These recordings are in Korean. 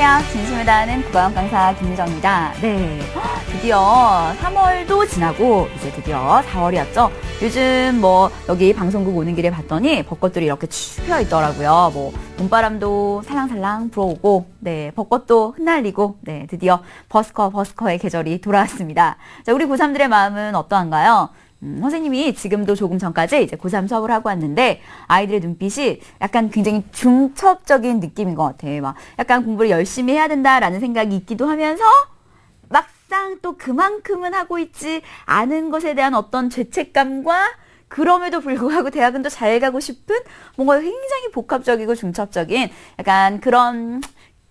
안녕하세요. 진심을 다하는 국어영 강사 김유정입니다. 네, 드디어 3월도 지나고 이제 드디어 4월이었죠. 요즘 여기 방송국 오는 길에 봤더니 벚꽃들이 이렇게 쭉 피어 있더라고요. 봄바람도 살랑살랑 불어오고, 네, 벚꽃도 흩날리고, 네, 드디어 버스커의 계절이 돌아왔습니다. 자, 우리 고3들의 마음은 어떠한가요? 선생님이 지금도 조금 전까지 이제 고3 수업을 하고 왔는데 아이들의 눈빛이 약간 굉장히 중첩적인 느낌인 것 같아요. 막 약간 공부를 열심히 해야 된다라는 생각이 있기도 하면서 막상 또 그만큼은 하고 있지 않은 것에 대한 어떤 죄책감과 그럼에도 불구하고 대학은 또 잘 가고 싶은 뭔가 굉장히 복합적이고 중첩적인 약간 그런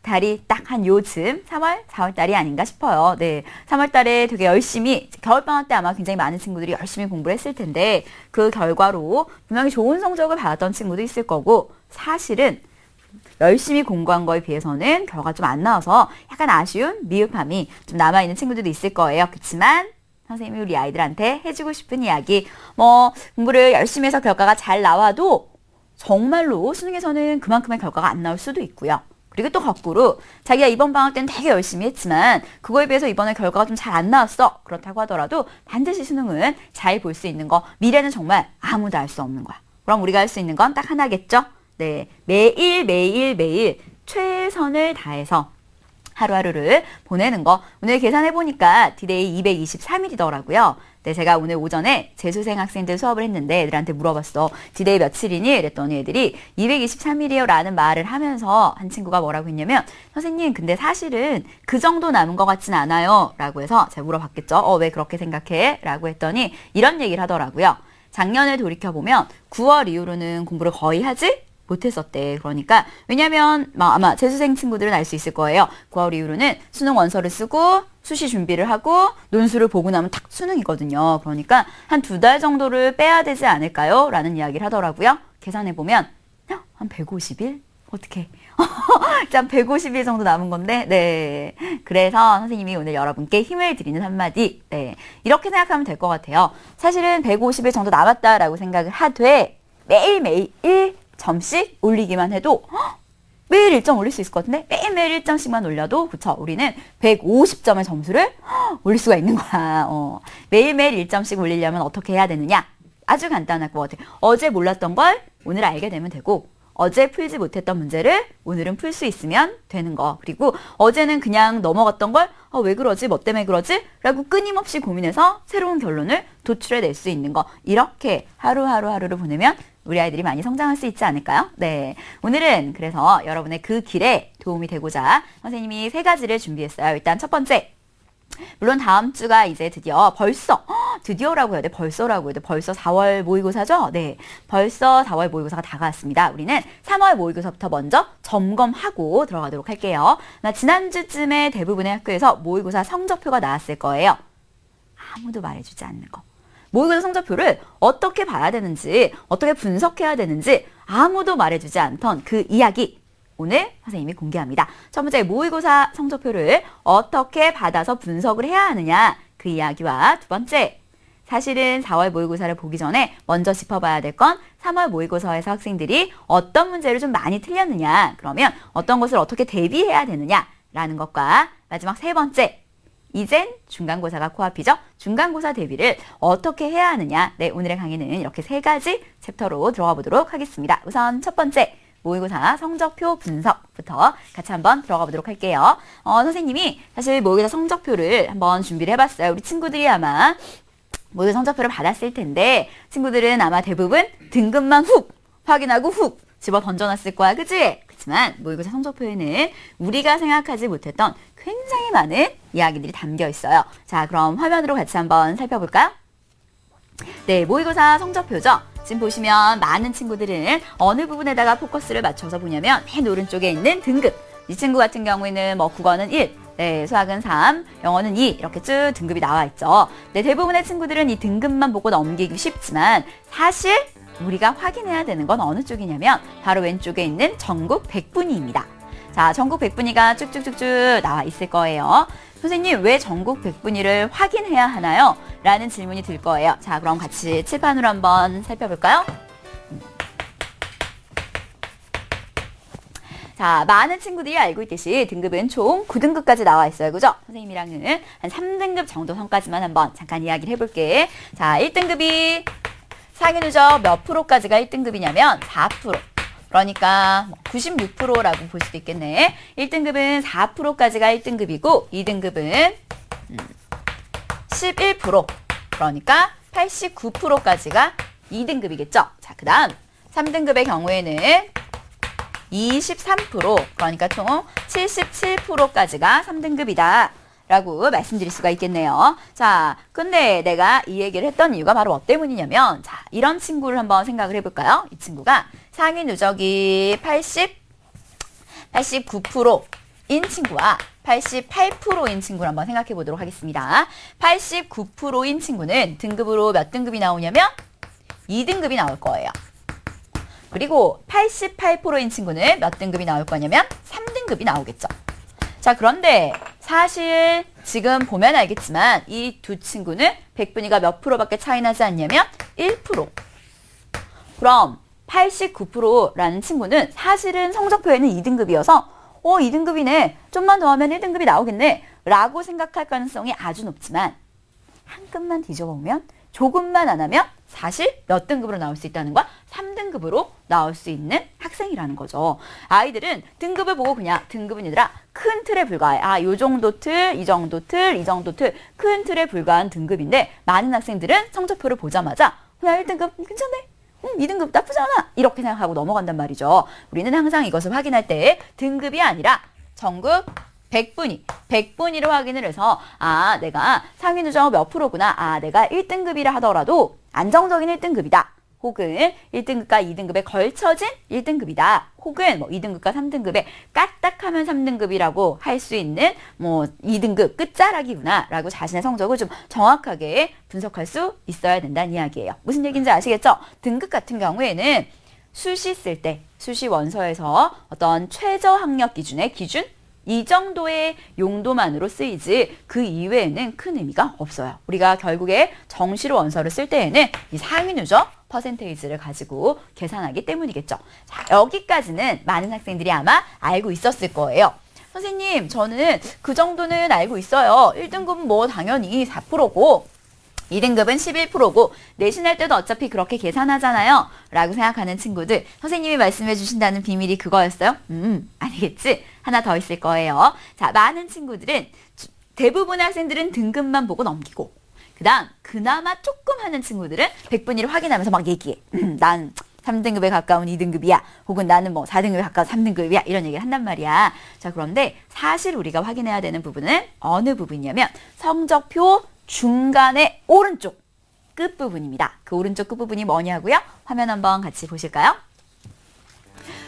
달이 딱 한 요즘 3월, 4월 달이 아닌가 싶어요. 네, 3월 달에 되게 열심히 겨울방학 때 아마 굉장히 많은 친구들이 열심히 공부를 했을 텐데 그 결과로 분명히 좋은 성적을 받았던 친구도 있을 거고 사실은 열심히 공부한 거에 비해서는 결과가 좀 안 나와서 약간 아쉬운 미흡함이 좀 남아있는 친구들도 있을 거예요. 그렇지만 선생님이 우리 아이들한테 해주고 싶은 이야기 공부를 열심히 해서 결과가 잘 나와도 정말로 수능에서는 그만큼의 결과가 안 나올 수도 있고요. 그리고 또 거꾸로 자기가 이번 방학 때는 되게 열심히 했지만 그거에 비해서 이번에 결과가 좀 잘 안 나왔어. 그렇다고 하더라도 반드시 수능은 잘 볼 수 있는 거. 미래는 정말 아무도 알 수 없는 거야. 그럼 우리가 할 수 있는 건 딱 하나겠죠? 네, 매일 최선을 다해서 하루하루를 보내는 거. 오늘 계산해보니까 디데이 223일이더라고요. 네, 제가 오늘 오전에 재수생 학생들 수업을 했는데 애들한테 물어봤어. 디데이 며칠이니? 이랬더니 애들이 223일이요 라는 말을 하면서 한 친구가 뭐라고 했냐면 선생님 근데 사실은 그 정도 남은 것 같진 않아요 라고 해서 제가 물어봤겠죠. 왜 그렇게 생각해? 라고 했더니 이런 얘기를 하더라고요. 작년을 돌이켜보면 9월 이후로는 공부를 거의 하지 못했었대. 그러니까 왜냐면 아마 재수생 친구들은 알 수 있을 거예요. 9월 이후로는 수능 원서를 쓰고 수시 준비를 하고 논술을 보고 나면 딱 수능이거든요. 그러니까 한 2달 정도를 빼야 되지 않을까요? 라는 이야기를 하더라고요. 계산해보면 한 150일? 어떻게? 한 150일 정도 남은 건데, 네. 그래서 선생님이 오늘 여러분께 힘을 드리는 한마디, 네. 이렇게 생각하면 될 것 같아요. 사실은 150일 정도 남았다라고 생각을 하되 매일매일 1점씩 올리기만 해도 매일 1점 올릴 수 있을 것 같은데 매일매일 1점씩만 올려도 그쵸 우리는 150점의 점수를 올릴 수가 있는 거야. 매일매일 1점씩 올리려면 어떻게 해야 되느냐? 아주 간단할 것 같아요. 어제 몰랐던 걸 오늘 알게 되면 되고 어제 풀지 못했던 문제를 오늘은 풀 수 있으면 되는 거. 그리고 어제는 그냥 넘어갔던 걸 왜 그러지? 뭐 때문에 그러지? 라고 끊임없이 고민해서 새로운 결론을 도출해낼 수 있는 거. 이렇게 하루를 보내면 우리 아이들이 많이 성장할 수 있지 않을까요? 네, 오늘은 그래서 여러분의 그 길에 도움이 되고자 선생님이 3가지를 준비했어요. 일단 첫 번째, 물론 다음 주가 이제 드디어라고 해야 돼. 벌써라고 해야 돼. 벌써 4월 모의고사죠? 네, 벌써 4월 모의고사가 다가왔습니다. 우리는 3월 모의고사부터 먼저 점검하고 들어가도록 할게요. 지난주쯤에 대부분의 학교에서 모의고사 성적표가 나왔을 거예요. 아무도 말해주지 않는 거. 모의고사 성적표를 어떻게 봐야 되는지, 어떻게 분석해야 되는지 아무도 말해주지 않던 그 이야기 오늘 선생님이 공개합니다. 첫 번째, 모의고사 성적표를 어떻게 받아서 분석을 해야 하느냐 그 이야기와 두 번째, 사실은 4월 모의고사를 보기 전에 먼저 짚어봐야 될 건 3월 모의고사에서 학생들이 어떤 문제를 좀 많이 틀렸느냐, 그러면 어떤 것을 어떻게 대비해야 되느냐라는 것과 마지막 3번째, 이젠 중간고사가 코앞이죠. 중간고사 대비를 어떻게 해야 하느냐. 네, 오늘의 강의는 이렇게 3가지 챕터로 들어가 보도록 하겠습니다. 우선 첫 번째, 모의고사 성적표 분석부터 같이 한번 들어가 보도록 할게요. 선생님이 사실 모의고사 성적표를 한번 준비를 해봤어요. 우리 친구들이 아마 모의고사 성적표를 받았을 텐데 친구들은 아마 대부분 등급만 훅 확인하고 훅 집어 던져놨을 거야. 그치? 그렇지만 모의고사 성적표에는 우리가 생각하지 못했던 굉장히 많은 이야기들이 담겨 있어요. 자, 그럼 화면으로 같이 한번 살펴볼까요? 네, 모의고사 성적표죠. 지금 보시면 많은 친구들은 어느 부분에다가 포커스를 맞춰서 보냐면 맨 오른쪽에 있는 등급. 이 친구 같은 경우에는 국어는 1, 네, 수학은 3, 영어는 2 이렇게 쭉 등급이 나와 있죠. 네, 대부분의 친구들은 이 등급만 보고 넘기기 쉽지만 사실 우리가 확인해야 되는 건 어느 쪽이냐면 바로 왼쪽에 있는 전국 100분위입니다. 자, 전국 100분위가 쭉쭉쭉쭉 나와 있을 거예요. 선생님, 왜 전국 100분위를 확인해야 하나요? 라는 질문이 들 거예요. 자, 그럼 같이 칠판으로 한번 살펴볼까요? 자, 많은 친구들이 알고 있듯이 등급은 총 9등급까지 나와 있어요. 그죠? 선생님이랑은 한 3등급 정도 선까지만 한번 잠깐 이야기를 해볼게. 자, 1등급이 상위 누적 몇 프로까지가 1등급이냐면 4%. 그러니까 96%라고 볼 수도 있겠네. 1등급은 4%까지가 1등급이고 2등급은 11%. 그러니까 89%까지가 2등급이겠죠. 자, 그 다음 3등급의 경우에는 23%, 그러니까 총 77%까지가 3등급이다 라고 말씀드릴 수가 있겠네요. 자, 근데 내가 이 얘기를 했던 이유가 바로 뭐 때문이냐면, 자, 이런 친구를 한번 생각을 해볼까요? 이 친구가 상위 누적이 89%인 친구와 88%인 친구를 한번 생각해 보도록 하겠습니다. 89%인 친구는 등급으로 몇 등급이 나오냐면 2등급이 나올 거예요. 그리고 88%인 친구는 몇 등급이 나올 거냐면 3등급이 나오겠죠. 자, 그런데 사실 지금 보면 알겠지만 이 두 친구는 백분위가 몇 프로밖에 차이 나지 않냐면 1%. 그럼 89%라는 친구는 사실은 성적표에는 2등급이어서 2등급이네. 좀만 더 하면 1등급이 나오겠네. 라고 생각할 가능성이 아주 높지만 한 끗만 뒤져보면 조금만 안 하면 사실 몇 등급으로 나올 수 있다는 거야? 3등급으로 나올 수 있는 학생이라는 거죠. 아이들은 등급을 보고 그냥 등급은 얘들아 큰 틀에 불과해. 아, 요 정도 틀, 이 정도 틀, 이 정도 틀, 큰 틀에 불과한 등급인데 많은 학생들은 성적표를 보자마자 그냥 1등급 괜찮네. 2등급 나쁘지 않아. 이렇게 생각하고 넘어간단 말이죠. 우리는 항상 이것을 확인할 때 등급이 아니라 전국 100분위로 확인을 해서 아, 내가 상위 누적 몇 프로구나. 아, 내가 1등급이라 하더라도 안정적인 1등급이다. 혹은 1등급과 2등급에 걸쳐진 1등급이다. 혹은 뭐 2등급과 3등급에 까딱하면 3등급이라고 할 수 있는 뭐 2등급 끝자락이구나 라고 자신의 성적을 좀 정확하게 분석할 수 있어야 된다는 이야기예요. 무슨 얘기인지 아시겠죠? 등급 같은 경우에는 수시 쓸 때 수시 원서에서 어떤 최저 학력 기준의 기준 이 정도의 용도만으로 쓰이지 그 이외에는 큰 의미가 없어요. 우리가 결국에 정시로 원서를 쓸 때에는 이 상위 누적 퍼센테이지를 가지고 계산하기 때문이겠죠. 자, 여기까지는 많은 학생들이 아마 알고 있었을 거예요. 선생님, 저는 그 정도는 알고 있어요. 1등급은 뭐 당연히 4%고 2등급은 11%고 내신할 때도 어차피 그렇게 계산하잖아요. 라고 생각하는 친구들, 선생님이 말씀해 주신다는 비밀이 그거였어요? 아니겠지? 하나 더 있을 거예요. 자, 많은 친구들은 대부분의 학생들은 등급만 보고 넘기고 그 다음 그나마 조금 하는 친구들은 100분위를 확인하면서 막 얘기해. 난 3등급에 가까운 2등급이야. 혹은 나는 뭐 4등급에 가까운 3등급이야. 이런 얘기를 한단 말이야. 자, 그런데 사실 우리가 확인해야 되는 부분은 어느 부분이냐면 성적표 중간의 오른쪽 끝부분입니다. 그 오른쪽 끝부분이 뭐냐고요? 화면 한번 같이 보실까요?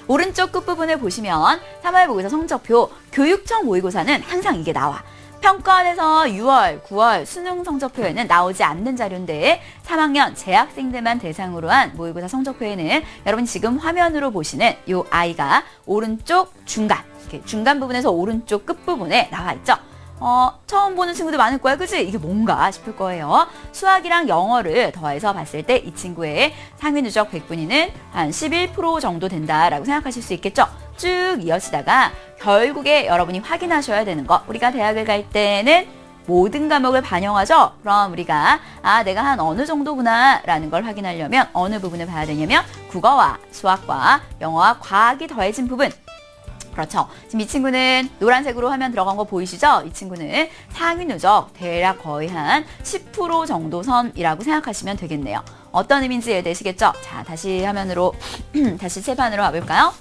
오른쪽 끝부분을 보시면 3월 모의고사 성적표 교육청 모의고사는 항상 이게 나와. 평가원에서 6월, 9월 수능 성적표에는 나오지 않는 자료인데 3학년 재학생들만 대상으로 한 모의고사 성적표에는 여러분 지금 화면으로 보시는 이 아이가 오른쪽 중간, 이렇게 중간 부분에서 오른쪽 끝부분에 나와 있죠. 처음 보는 친구들 많을 거야. 그치? 이게 뭔가 싶을 거예요. 수학이랑 영어를 더해서 봤을 때 이 친구의 상위 누적 100분위는 한 11% 정도 된다라고 생각하실 수 있겠죠. 쭉 이어지다가 결국에 여러분이 확인하셔야 되는 거. 우리가 대학을 갈 때는 모든 과목을 반영하죠. 그럼 우리가 내가 한 어느 정도구나 라는 걸 확인하려면 어느 부분을 봐야 되냐면 국어와 수학과 영어와 과학이 더해진 부분. 그렇죠. 지금 이 친구는 노란색으로 화면 들어간 거 보이시죠? 이 친구는 상위 누적 대략 거의 한 10% 정도 선이라고 생각하시면 되겠네요. 어떤 의미인지 이해되시겠죠? 자, 다시 화면으로 다시 칠판으로 와볼까요?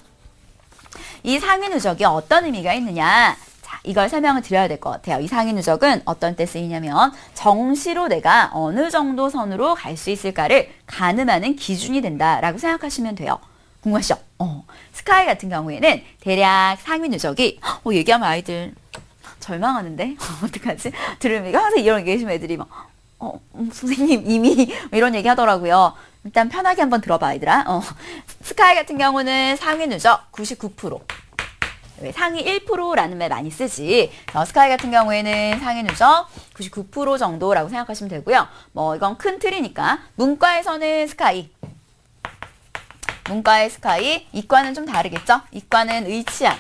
이 상위 누적이 어떤 의미가 있느냐? 자, 이걸 설명을 드려야 될 것 같아요. 이 상위 누적은 어떤 때 쓰이냐면 정시로 내가 어느 정도 선으로 갈 수 있을까를 가늠하는 기준이 된다라고 생각하시면 돼요. 궁금하시죠? 스카이 같은 경우에는 대략 상위 누적이 얘기하면 아이들 절망하는데 어떡하지? 들으면 항상 이런 얘기 해주면 애들이 막 선생님 이미 이런 얘기 하더라고요. 일단 편하게 한번 들어봐 아이들아. 스카이 같은 경우는 상위 누적 99%. 왜 상위 1%라는 말 많이 쓰지. 스카이 같은 경우에는 상위 누적 99% 정도라고 생각하시면 되고요. 뭐 이건 큰 틀이니까 문과에서는 스카이 문과의 스카이, 이과는 좀 다르겠죠? 이과는 의치한.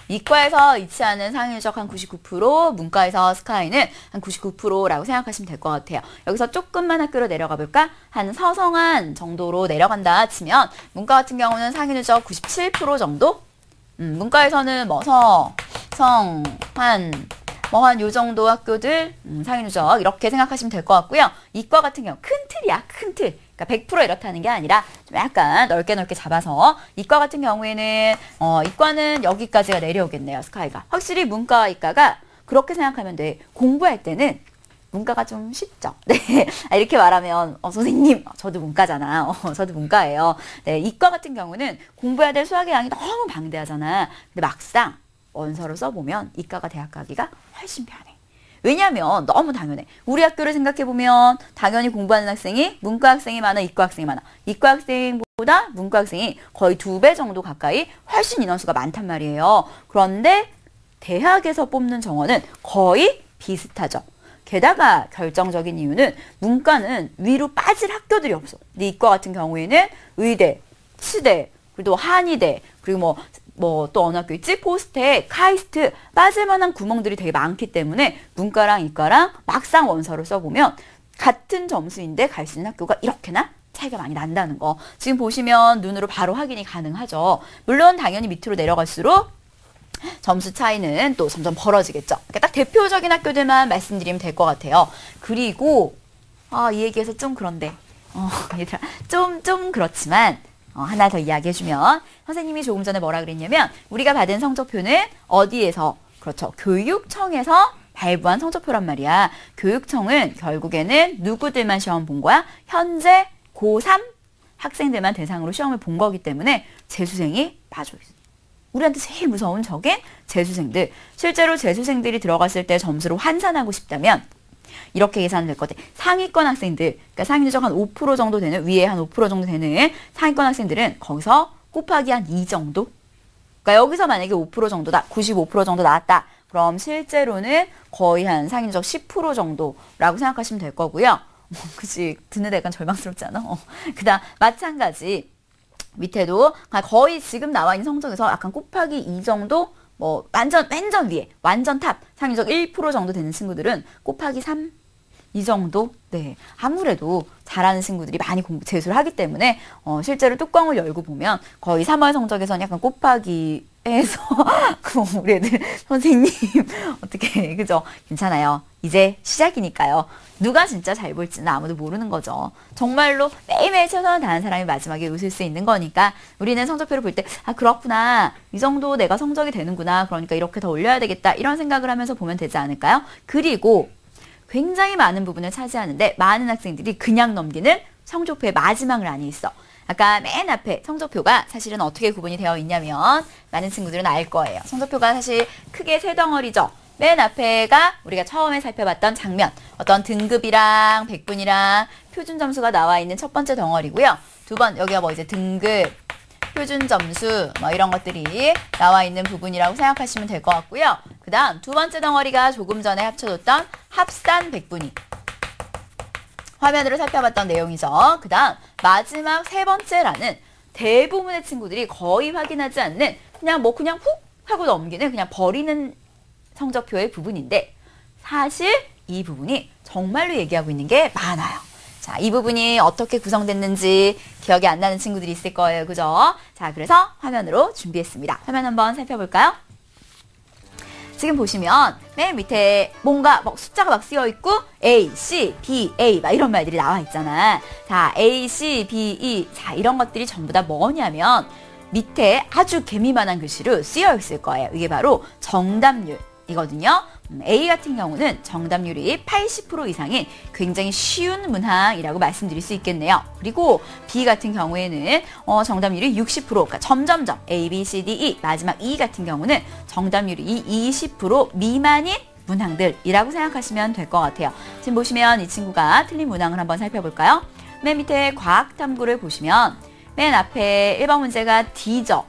이과에서 의치하는 상위누적 한 99%, 문과에서 스카이는 한 99%라고 생각하시면 될 것 같아요. 여기서 조금만 학교로 내려가 볼까? 한 서성한 정도로 내려간다 치면 문과 같은 경우는 상위누적 97% 정도? 문과에서는 뭐 한 요 정도 학교들 상위누적 이렇게 생각하시면 될 것 같고요. 이과 같은 경우 큰 틀이야, 큰 틀. 그러니까 100% 이렇다는 게 아니라 좀 약간 넓게 잡아서 이과 같은 경우에는 이과는 여기까지가 내려오겠네요. 스카이가. 확실히 문과, 이과가 그렇게 생각하면 돼. 공부할 때는 문과가 좀 쉽죠. 네. 이렇게 말하면 선생님 저도 문과잖아. 저도 문과예요. 네. 이과 같은 경우는 공부해야 될 수학의 양이 너무 방대하잖아. 근데 막상 원서를 써보면 이과가 대학 가기가 훨씬 편해. 왜냐하면 너무 당연해. 우리 학교를 생각해보면 당연히 공부하는 학생이 문과 학생이 많아, 이과 학생이 많아. 이과 학생보다 문과 학생이 거의 2배 정도 가까이 훨씬 인원수가 많단 말이에요. 그런데 대학에서 뽑는 정원은 거의 비슷하죠. 게다가 결정적인 이유는 문과는 위로 빠질 학교들이 없어. 근데 이과 같은 경우에는 의대, 치대, 그리고 한의대, 그리고 또 어느 학교 있지? 포스텍, 카이스트 빠질 만한 구멍들이 되게 많기 때문에 문과랑 이과랑 막상 원서를 써보면 같은 점수인데 갈 수 있는 학교가 이렇게나 차이가 많이 난다는 거. 지금 보시면 눈으로 바로 확인이 가능하죠. 물론 당연히 밑으로 내려갈수록 점수 차이는 또 점점 벌어지겠죠. 그러니까 딱 대표적인 학교들만 말씀드리면 될 것 같아요. 그리고 이 얘기해서 좀 그런데 얘들아 좀 그렇지만 하나 더 이야기해주면 선생님이 조금 전에 뭐라 그랬냐면 우리가 받은 성적표는 어디에서? 그렇죠. 교육청에서 발부한 성적표란 말이야. 교육청은 결국에는 누구들만 시험 본 거야? 현재 고3 학생들만 대상으로 시험을 본 거기 때문에 재수생이 빠져있어. 우리한테 제일 무서운 적인 재수생들. 실제로 재수생들이 들어갔을 때 점수를 환산하고 싶다면 이렇게 계산이 될 것 같아. 상위권 학생들, 그러니까 상위누적 한 5% 정도 되는, 위에 한 5% 정도 되는 상위권 학생들은 거기서 곱하기 한 2 정도? 그러니까 여기서 만약에 5% 정도다, 95% 정도 나왔다. 그럼 실제로는 거의 한 상위누적 10% 정도라고 생각하시면 될 거고요. 그치, 듣는 데 약간 절망스럽지 않아? 그 다음, 마찬가지. 밑에도 거의 지금 나와 있는 성적에서 약간 곱하기 2 정도? 완전 위에, 완전 탑, 상위적 1% 정도 되는 친구들은 곱하기 3, 이 정도? 네. 아무래도 잘하는 친구들이 많이 재수를 하기 때문에, 실제로 뚜껑을 열고 보면 거의 3월 성적에서는 약간 곱하기 해서, 우리 애들, 선생님, 어떻게, 그죠? 괜찮아요. 이제 시작이니까요. 누가 진짜 잘 볼지는 아무도 모르는 거죠. 정말로 매일매일 최선을 다하는 사람이 마지막에 웃을 수 있는 거니까 우리는 성적표를 볼 때 그렇구나. 이 정도 내가 성적이 되는구나. 그러니까 이렇게 더 올려야 되겠다. 이런 생각을 하면서 보면 되지 않을까요? 그리고 굉장히 많은 부분을 차지하는데 많은 학생들이 그냥 넘기는 성적표의 마지막 란이 있어. 아까 맨 앞에 성적표가 사실은 어떻게 구분이 되어 있냐면 많은 친구들은 알 거예요. 성적표가 사실 크게 세 덩어리죠. 맨 앞에가 우리가 처음에 살펴봤던 장면, 어떤 등급이랑 백분이랑 표준 점수가 나와 있는 첫 번째 덩어리고요. 두 번, 여기가 이제 등급, 표준 점수, 이런 것들이 나와 있는 부분이라고 생각하시면 될 것 같고요. 그 다음 두 번째 덩어리가 조금 전에 합쳐뒀던 합산 백분위. 화면으로 살펴봤던 내용이죠. 그 다음 마지막 세 번째라는 대부분의 친구들이 거의 확인하지 않는 그냥 훅 하고 넘기는 그냥 버리는 성적표의 부분인데 사실 이 부분이 정말로 얘기하고 있는 게 많아요. 자, 이 부분이 어떻게 구성됐는지 기억이 안 나는 친구들이 있을 거예요. 그죠? 자, 그래서 화면으로 준비했습니다. 화면 한번 살펴볼까요? 지금 보시면 맨 밑에 뭔가 숫자가 막 쓰여 있고 A, C, B, A 막 이런 말들이 나와 있잖아. 자, A, C, B, E 자, 이런 것들이 전부 다 뭐냐면 밑에 아주 개미만한 글씨로 쓰여 있을 거예요. 이게 바로 정답률. 이거든요. A 같은 경우는 정답률이 80% 이상인 굉장히 쉬운 문항이라고 말씀드릴 수 있겠네요. 그리고 B 같은 경우에는 정답률이 60%, 그러니까 점점점 A, B, C, D, E 마지막 E 같은 경우는 정답률이 20% 미만인 문항들이라고 생각하시면 될 것 같아요. 지금 보시면 이 친구가 틀린 문항을 한번 살펴볼까요? 맨 밑에 과학탐구를 보시면 맨 앞에 1번 문제가 D죠.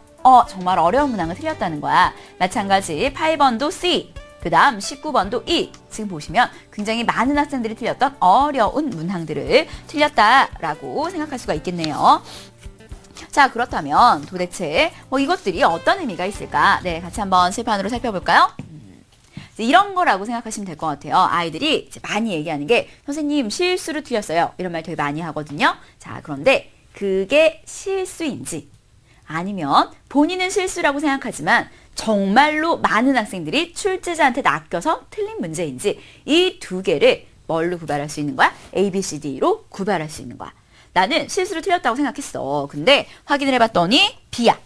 정말 어려운 문항을 틀렸다는 거야. 마찬가지 8번도 C, 그 다음 19번도 E. 지금 보시면 굉장히 많은 학생들이 틀렸던 어려운 문항들을 틀렸다라고 생각할 수가 있겠네요. 자, 그렇다면 도대체 뭐 이것들이 어떤 의미가 있을까? 네, 같이 한번 칠판으로 살펴볼까요? 이런 거라고 생각하시면 될 것 같아요. 아이들이 이제 많이 얘기하는 게 선생님 실수로 틀렸어요. 이런 말 되게 많이 하거든요. 자, 그런데 그게 실수인지 아니면 본인은 실수라고 생각하지만 정말로 많은 학생들이 출제자한테 낚여서 틀린 문제인지 이 두 개를 뭘로 구별할 수 있는 거야? A, B, C, D로 구별할 수 있는 거야. 나는 실수로 틀렸다고 생각했어. 근데 확인을 해봤더니 B야.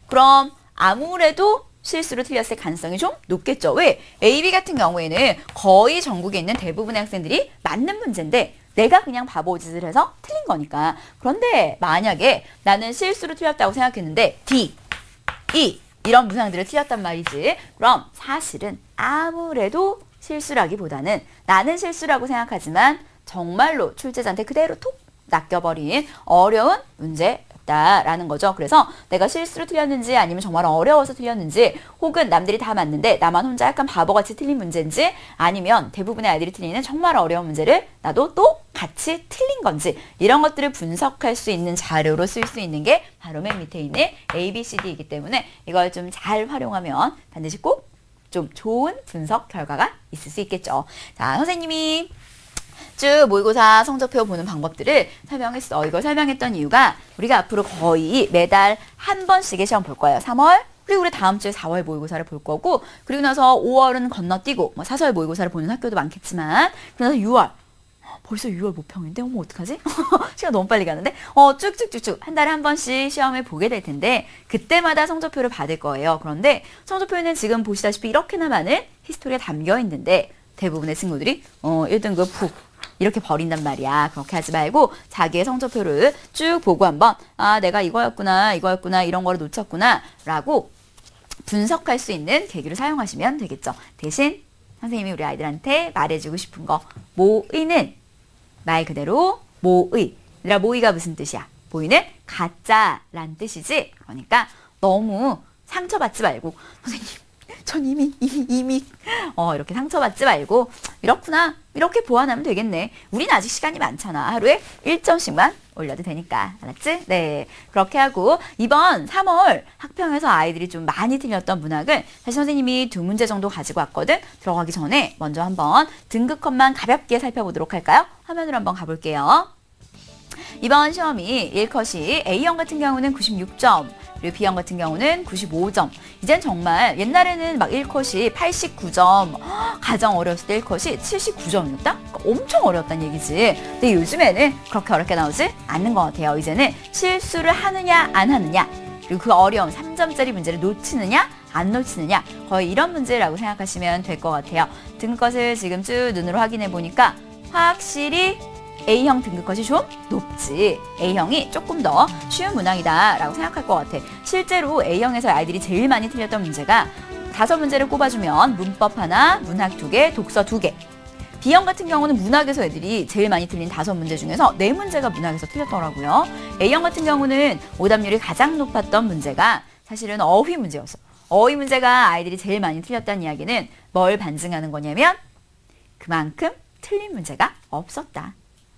그럼 아무래도 실수로 틀렸을 가능성이 좀 높겠죠. 왜? A, B 같은 경우에는 거의 전국에 있는 대부분의 학생들이 맞는 문제인데 내가 그냥 바보짓을 해서 틀린 거니까. 그런데 만약에 나는 실수로 틀렸다고 생각했는데 D, E 이런 문항들을 틀렸단 말이지. 그럼 사실은 아무래도 실수라기보다는 나는 실수라고 생각하지만 정말로 출제자한테 그대로 톡 낚여버린 어려운 문제였다라는 거죠. 그래서 내가 실수로 틀렸는지 아니면 정말 어려워서 틀렸는지 혹은 남들이 다 맞는데 나만 혼자 약간 바보같이 틀린 문제인지 아니면 대부분의 아이들이 틀리는 정말 어려운 문제를 나도 또 같이 틀린 건지 이런 것들을 분석할 수 있는 자료로 쓸 수 있는 게 바로 맨 밑에 있는 A, B, C, D이기 때문에 이걸 좀 잘 활용하면 반드시 꼭 좀 좋은 분석 결과가 있을 수 있겠죠. 자, 선생님이 쭉 모의고사 성적표 보는 방법들을 설명했어. 이걸 설명했던 이유가 우리가 앞으로 거의 매달 한 번씩의 시험 볼 거예요. 3월, 그리고 우리 다음 주에 4월 모의고사를 볼 거고, 그리고 나서 5월은 건너뛰고, 뭐 4설 모의고사를 보는 학교도 많겠지만, 그러고 나서 6월. 벌써 6월 모평인데? 어머, 어떡하지? 시간 너무 빨리 가는데? 쭉쭉쭉쭉 한 달에 한 번씩 시험을 보게 될 텐데 그때마다 성적표를 받을 거예요. 그런데 성적표에는 지금 보시다시피 이렇게나 많은 히스토리가 담겨 있는데 대부분의 친구들이 1등급 푹 이렇게 버린단 말이야. 그렇게 하지 말고 자기의 성적표를 쭉 보고 한번 내가 이거였구나 이런 거를 놓쳤구나 라고 분석할 수 있는 계기를 사용하시면 되겠죠. 대신 선생님이 우리 아이들한테 말해주고 싶은 거 모의는 말 그대로 모의. 얘들아 모의가 무슨 뜻이야? 모의는 가짜란 뜻이지. 그러니까 너무 상처받지 말고 선생님 전 이미 이렇게 상처받지 말고 이렇구나 이렇게 보완하면 되겠네. 우린 아직 시간이 많잖아. 하루에 1점씩만 올려도 되니까. 알았지? 네. 그렇게 하고 이번 3월 학평에서 아이들이 좀 많이 틀렸던 문학을 사실 선생님이 2문제 정도 가지고 왔거든. 들어가기 전에 먼저 한번 등급컷만 가볍게 살펴보도록 할까요? 화면으로 한번 가볼게요. 이번 시험이 1컷이 A형 같은 경우는 96점, 그리고 B형 같은 경우는 95점. 이젠 정말 옛날에는 막 1컷이 89점, 가장 어려웠을 때 1컷이 79점이었다? 그러니까 엄청 어려웠다는 얘기지. 근데 요즘에는 그렇게 어렵게 나오지 않는 것 같아요. 이제는 실수를 하느냐 안 하느냐, 그리고 그 어려운 3점짜리 문제를 놓치느냐 안 놓치느냐, 거의 이런 문제라고 생각하시면 될 것 같아요. 등급컷을 지금 쭉 눈으로 확인해 보니까 확실히 A형 등급컷이 좀 높지. A형이 조금 더 쉬운 문항이다 라고 생각할 것 같아. 실제로 A형에서 아이들이 제일 많이 틀렸던 문제가 5문제를 꼽아주면 문법 하나, 문학 2개, 독서 2개. B형 같은 경우는 문학에서 애들이 제일 많이 틀린 5문제 중에서 4문제가 문학에서 틀렸더라고요. A형 같은 경우는 오답률이 가장 높았던 문제가 사실은 어휘 문제였어. 어휘 문제가 아이들이 제일 많이 틀렸다는 이야기는 뭘 반증하는 거냐면 그만큼 틀린 문제가 없었다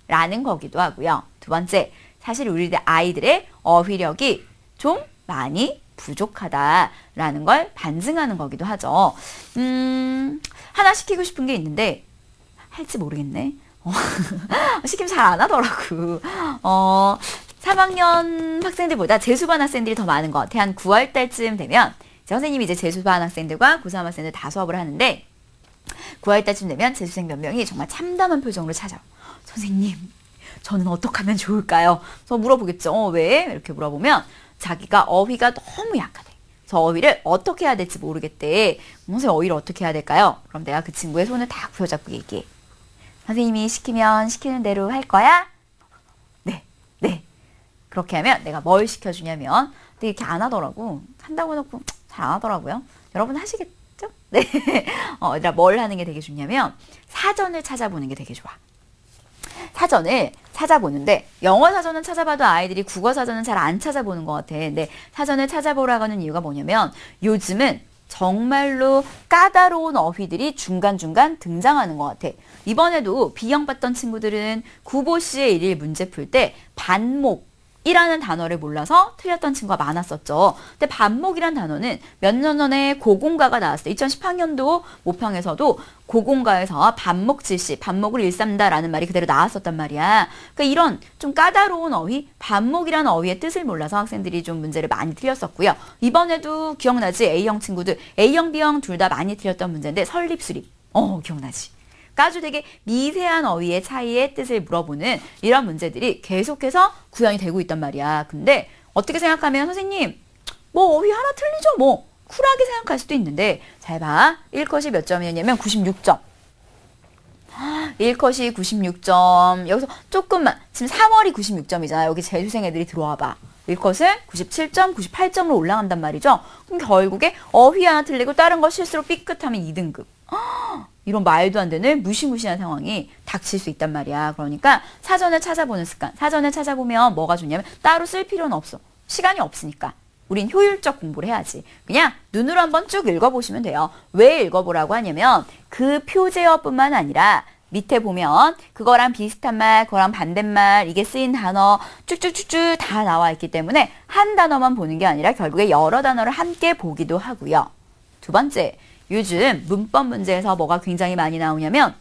라는 거기도 하고요. 두 번째, 사실 우리 아이들의 어휘력이 좀 많이 부족하다라는 걸 반증하는 거기도 하죠. 하나 시키고 싶은 게 있는데 할지 모르겠네. 시키면 잘 안 하더라고. 3학년 학생들보다 재수반 학생들이 더 많은 것 같아. 한 9월 달쯤 되면 선생님이 이제 재수반 학생들과 고3 학생들 다 수업을 하는데 9월 달쯤 되면 재수생 몇 명이 정말 참담한 표정으로 찾아와. 선생님, 저는 어떻게 하면 좋을까요? 그래서 물어보겠죠. 왜? 이렇게 물어보면 자기가 어휘가 너무 약하대. 그래서 어휘를 어떻게 해야 될지 모르겠대. 선생님, 어휘를 어떻게 해야 될까요? 그럼 내가 그 친구의 손을 다 부여잡고 얘기해. 선생님이 시키면 시키는 대로 할 거야? 네. 그렇게 하면 내가 뭘 시켜주냐면 근데 이렇게 안 하더라고. 한다고 해놓고 잘 안 하더라고요. 여러분 하시겠죠? 네. 얘들아 뭘 하는 게 되게 좋냐면 사전을 찾아보는 게 되게 좋아. 사전을 찾아보는데 영어 사전은 찾아봐도 아이들이 국어 사전은 잘 안 찾아보는 것 같아. 근데 사전을 찾아보라고 하는 이유가 뭐냐면 요즘은 정말로 까다로운 어휘들이 중간중간 등장하는 것 같아. 이번에도 B형 봤던 친구들은 구보시의 일일 문제 풀 때 반목 이라는 단어를 몰라서 틀렸던 친구가 많았었죠. 근데 반목이란 단어는 몇 년 전에 고공가가 나왔어요. 2010학년도 모평에서도 고공가에서 반목 질시, 반목을 일삼다라는 말이 그대로 나왔었단 말이야. 그러니까 이런 좀 까다로운 어휘, 반목이라는 어휘의 뜻을 몰라서 학생들이 좀 문제를 많이 틀렸었고요. 이번에도 기억나지? A형 친구들, A형, B형 둘 다 많이 틀렸던 문제인데 설립, 수립. 기억나지? 아주 되게 미세한 어휘의 차이의 뜻을 물어보는 이런 문제들이 계속해서 구현이 되고 있단 말이야. 근데 어떻게 생각하면 선생님 뭐 어휘 하나 틀리죠 뭐 쿨하게 생각할 수도 있는데 잘 봐. 1컷이 몇 점이었냐면 96점. 1컷이 96점. 여기서 조금만 지금 3월이 96점이잖아. 여기 재수생 애들이 들어와 봐. 1컷은 97점, 98점으로 올라간단 말이죠. 그럼 결국에 어휘 하나 틀리고 다른 거 실수로 삐끗하면 2등급. 이런 말도 안 되는 무시무시한 상황이 닥칠 수 있단 말이야. 그러니까 사전을 찾아보는 습관. 사전을 찾아보면 뭐가 좋냐면 따로 쓸 필요는 없어. 시간이 없으니까. 우린 효율적 공부를 해야지. 그냥 눈으로 한번 쭉 읽어보시면 돼요. 왜 읽어보라고 하냐면 그 표제어뿐만 아니라 밑에 보면 그거랑 비슷한 말, 그거랑 반대말, 이게 쓰인 단어 쭉쭉쭉쭉 다 나와 있기 때문에 한 단어만 보는 게 아니라 결국에 여러 단어를 함께 보기도 하고요. 두 번째, 요즘 문법 문제에서 뭐가 굉장히 많이 나오냐면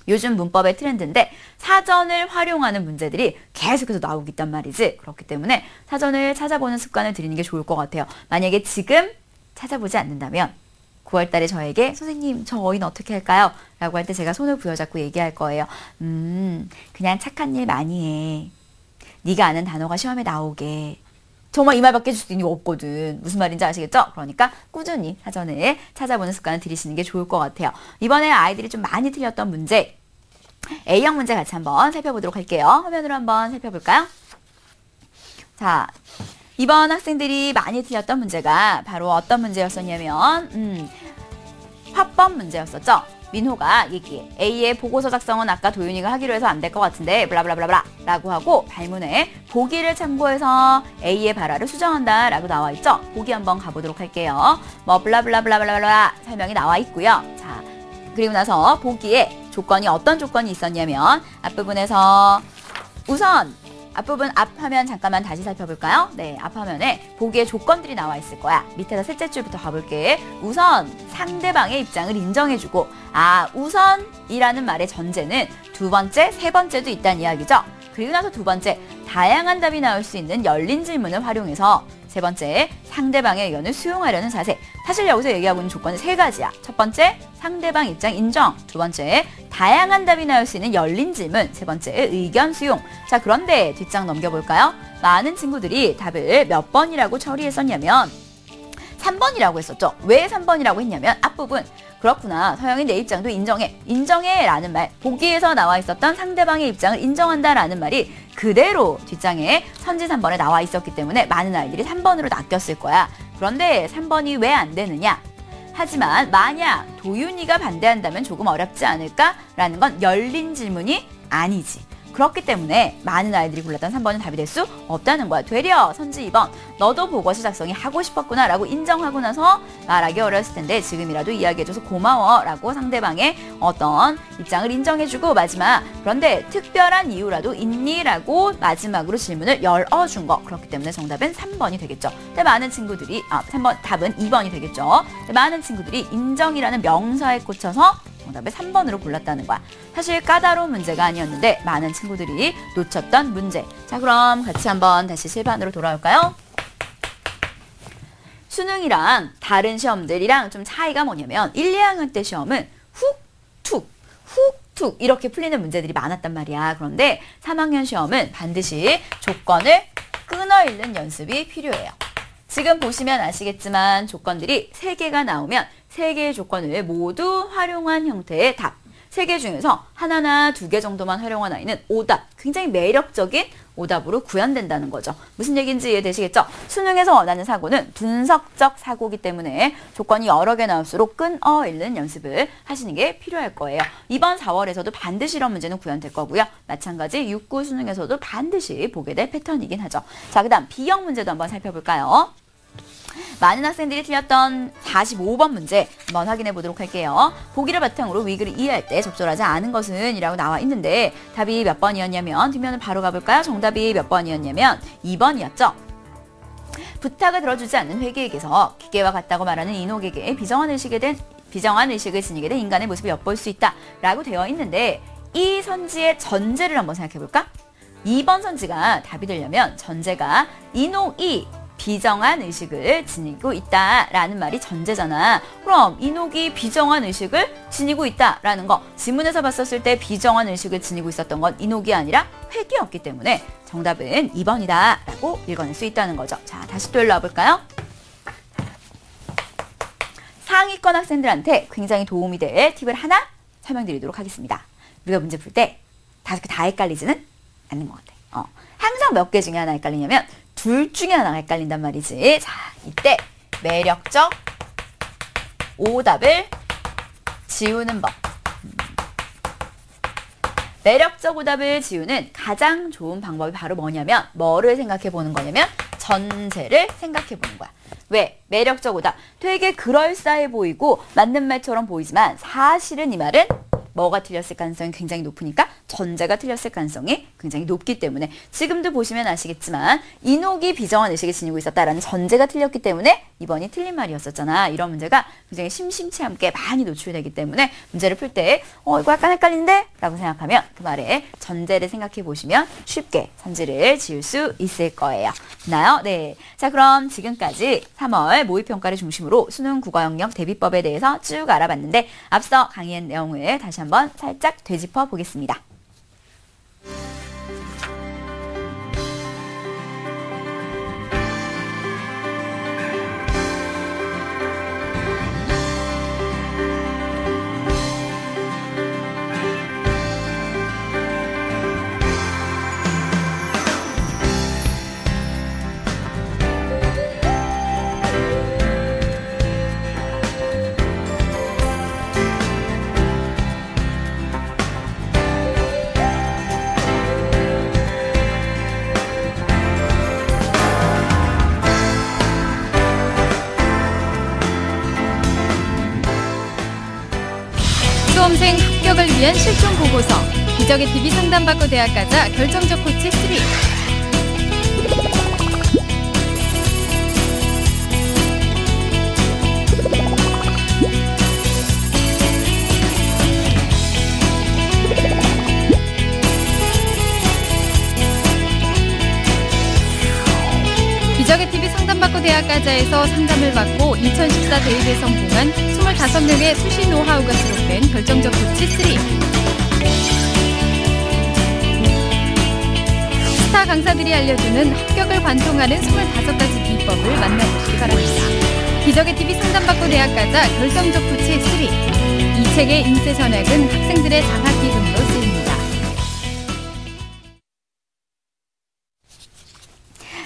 요즘 문법의 트렌드인데 사전을 활용하는 문제들이 계속해서 나오고 있단 말이지. 그렇기 때문에 사전을 찾아보는 습관을 들이는 게 좋을 것 같아요. 만약에 지금 찾아보지 않는다면 9월 달에 저에게 선생님 저 어휘는 어떻게 할까요? 라고 할 때 제가 손을 부여잡고 얘기할 거예요. 그냥 착한 일 많이 해. 네가 아는 단어가 시험에 나오게. 정말 이 말밖에 해줄 수 있는 게 없거든. 무슨 말인지 아시겠죠? 그러니까 꾸준히 사전을 찾아보는 습관을 들이시는 게 좋을 것 같아요. 이번에 아이들이 좀 많이 틀렸던 문제, A형 문제 같이 한번 살펴보도록 할게요. 화면으로 한번 살펴볼까요? 자, 이번 학생들이 많이 틀렸던 문제가 바로 어떤 문제였었냐면 화법 문제였었죠. 민호가 얘기해. A의 보고서 작성은 아까 도윤이가 하기로 해서 안 될 것 같은데 블라블라블라 라고 하고 발문에 보기를 참고해서 A의 발화를 수정한다 라고 나와 있죠. 보기 한번 가보도록 할게요. 뭐 블라블라블라블라 설명이 나와 있고요. 자, 그리고 나서 보기에 조건이 어떤 조건이 있었냐면 앞부분에서 우선 앞부분 앞화면 잠깐만 다시 살펴볼까요? 네, 앞화면에 보기에 조건들이 나와 있을 거야. 밑에서 셋째 줄부터 가볼게. 우선 상대방의 입장을 인정해주고 우선이라는 말의 전제는 두 번째, 세 번째도 있다는 이야기죠. 그리고 나서 두 번째, 다양한 답이 나올 수 있는 열린 질문을 활용해서 세 번째, 상대방의 의견을 수용하려는 자세. 사실 여기서 얘기하고 있는 조건이 세 가지야. 첫 번째, 상대방 입장 인정. 두 번째, 다양한 답이 나올 수 있는 열린 질문. 세 번째, 의견 수용. 자, 그런데 뒷장 넘겨볼까요? 많은 친구들이 답을 몇 번이라고 처리했었냐면 3번이라고 했었죠. 왜 3번이라고 했냐면 앞부분 그렇구나. 서영이 내 입장도 인정해. 인정해 라는 말. 보기에서 나와 있었던 상대방의 입장을 인정한다 라는 말이 그대로 뒷장에 선지 3번에 나와 있었기 때문에 많은 아이들이 3번으로 낚였을 거야. 그런데 3번이 왜 안 되느냐? 하지만 만약 도윤이가 반대한다면 조금 어렵지 않을까? 라는 건 열린 질문이 아니지. 그렇기 때문에 많은 아이들이 골랐던 3번은 답이 될 수 없다는 거야. 되려 선지 2번 너도 보고서 작성이 하고 싶었구나 라고 인정하고 나서 말하기 어려웠을 텐데 지금이라도 이야기해줘서 고마워 라고 상대방의 어떤 입장을 인정해주고 마지막 그런데 특별한 이유라도 있니? 라고 마지막으로 질문을 열어준 거. 그렇기 때문에 정답은 3번이 되겠죠. 근데 많은 친구들이 3번 답은 2번이 되겠죠. 근데 많은 친구들이 인정이라는 명사에 꽂혀서 정답을 3번으로 골랐다는 거야. 사실 까다로운 문제가 아니었는데 많은 친구들이 놓쳤던 문제. 자, 그럼 같이 한번 다시 실반으로 돌아올까요? 수능이랑 다른 시험들이랑 좀 차이가 뭐냐면 1, 2학년 때 시험은 훅, 툭, 훅, 툭 이렇게 풀리는 문제들이 많았단 말이야. 그런데 3학년 시험은 반드시 조건을 끊어 읽는 연습이 필요해요. 지금 보시면 아시겠지만 조건들이 3개가 나오면 3개의 조건을 모두 활용한 형태의 답. 3개 중에서 하나나 2개 정도만 활용한 아이는 오답. 굉장히 매력적인 오답으로 구현된다는 거죠. 무슨 얘기인지 이해되시겠죠? 수능에서 원하는 사고는 분석적 사고이기 때문에 조건이 여러 개 나올수록 끊어 읽는 연습을 하시는 게 필요할 거예요. 이번 4월에서도 반드시 이런 문제는 구현될 거고요. 마찬가지 6구 수능에서도 반드시 보게 될 패턴이긴 하죠. 자, 그 다음 B형 문제도 한번 살펴볼까요? 많은 학생들이 틀렸던 45번 문제 한번 확인해 보도록 할게요. 보기를 바탕으로 위기를 이해할 때 적절하지 않은 것은 이라고 나와 있는데 답이 몇 번이었냐면 뒷면을 바로 가볼까요? 정답이 몇 번이었냐면 2번이었죠. 부탁을 들어주지 않는 회계에게서 기계와 같다고 말하는 인옥에게 비정한 의식을 지니게 된 인간의 모습을 엿볼 수 있다 라고 되어 있는데 이 선지의 전제를 한번 생각해 볼까? 2번 선지가 답이 되려면 전제가 인옥이 비정한 의식을 지니고 있다라는 말이 전제잖아. 그럼 인옥이 비정한 의식을 지니고 있다라는 거 지문에서 봤었을 때 비정한 의식을 지니고 있었던 건 인옥이 아니라 회계였기 때문에 정답은 2번이다 라고 읽어낼 수 있다는 거죠. 자, 다시 또 일로 와볼까요? 상위권 학생들한테 굉장히 도움이 될 팁을 하나 설명드리도록 하겠습니다. 우리가 문제 풀 때 다섯 개 다 헷갈리지는 않는 것 같아. 항상 몇 개 중에 하나 헷갈리냐면 둘 중에 하나가 헷갈린단 말이지. 자, 이때 매력적 오답을 지우는 법. 매력적 오답을 지우는 가장 좋은 방법이 바로 뭐냐면 뭐를 생각해 보는 거냐면 전제를 생각해 보는 거야. 왜? 매력적 오답. 되게 그럴싸해 보이고 맞는 말처럼 보이지만 사실은 이 말은 뭐가 틀렸을 가능성이 굉장히 높으니까 전제가 틀렸을 가능성이 굉장히 높기 때문에 지금도 보시면 아시겠지만 인옥이 비정한 의식을 지니고 있었다라는 전제가 틀렸기 때문에 이번이 틀린 말이었었잖아. 이런 문제가 굉장히 심심치 않게 많이 노출되기 때문에 문제를 풀 때 이거 약간 헷갈리는데? 라고 생각하면 그 말에 전제를 생각해 보시면 쉽게 선지를 지을 수 있을 거예요. 됐나요? 네. 자, 그럼 지금까지 3월 모의평가를 중심으로 수능 국어 영역 대비법에 대해서 쭉 알아봤는데 앞서 강의한 내용을 다시 한번 살짝 되짚어 보겠습니다. 수험생 합격을 위한 실종 보고서, 기적의 TV 상담받고 대학 가자 결정적 코치 3. 기적의 TV 상담받고 대학 가자에서 상담을 받고 2014 대입에 성공한 25명의 수시 노하우가 수록된 결정적 코치 3. 스타 강사들이 알려주는 합격을 관통하는 25가지 비법을 만나보시기 바랍니다. 기적의 TV 상담받고 대학 가자 결정적 코치 3. 이 책의 인쇄 전액은 학생들의 장학 기금으로 쓰입니다.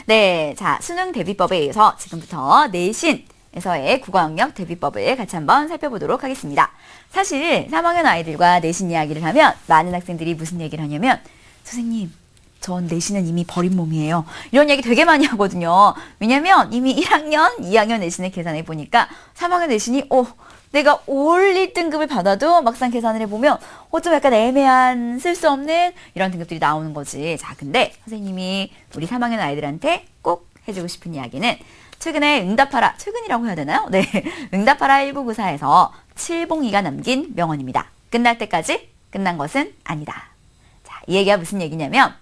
네, 자, 수능 대비법에 의해서 지금부터 내신에서의 국어 영역 대비법을 같이 한번 살펴보도록 하겠습니다. 사실 3학년 아이들과 내신 이야기를 하면 많은 학생들이 무슨 얘기를 하냐면 선생님, 전 내신은 이미 버린 몸이에요. 이런 얘기 되게 많이 하거든요. 왜냐면 이미 1학년, 2학년 내신을 계산해 보니까 3학년 내신이 내가 올 1등급을 받아도 막상 계산을 해보면 좀 약간 애매한, 쓸 수 없는 이런 등급들이 나오는 거지. 자, 근데 선생님이 우리 3학년 아이들한테 꼭 해주고 싶은 이야기는 최근에 응답하라, 최근이라고 해야 되나요? 네, 응답하라 1994에서 칠봉이가 남긴 명언입니다. 끝날 때까지 끝난 것은 아니다. 자, 이 얘기가 무슨 얘기냐면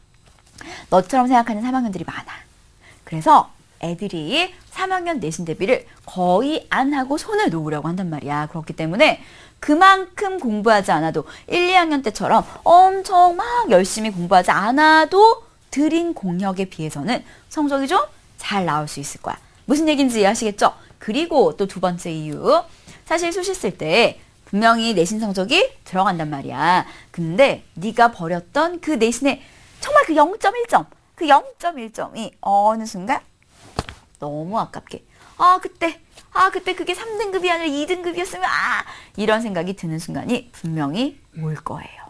너처럼 생각하는 3학년들이 많아. 그래서 애들이 3학년 내신 대비를 거의 안 하고 손을 놓으려고 한단 말이야. 그렇기 때문에 그만큼 공부하지 않아도 1, 2학년 때처럼 엄청 막 열심히 공부하지 않아도 들인 공력에 비해서는 성적이 좀 잘 나올 수 있을 거야. 무슨 얘기인지 이해하시겠죠? 그리고 또 두 번째 이유. 사실 수시 쓸 때 분명히 내신 성적이 들어간단 말이야. 근데 네가 버렸던 그 내신의 정말 그 0.1점, 그 0.1점이 어느 순간 너무 아깝게 그때 그게 3등급이 아니라 2등급이었으면 이런 생각이 드는 순간이 분명히 올 거예요.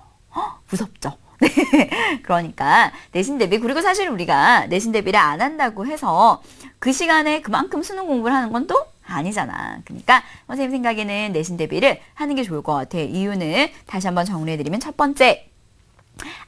무섭죠? 네. 그러니까 내신 대비, 그리고 사실 우리가 내신 대비를 안 한다고 해서 그 시간에 그만큼 수능 공부를 하는 건 또 아니잖아. 그러니까 선생님 생각에는 내신 대비를 하는 게 좋을 것 같아. 이유는 다시 한번 정리해드리면, 첫 번째,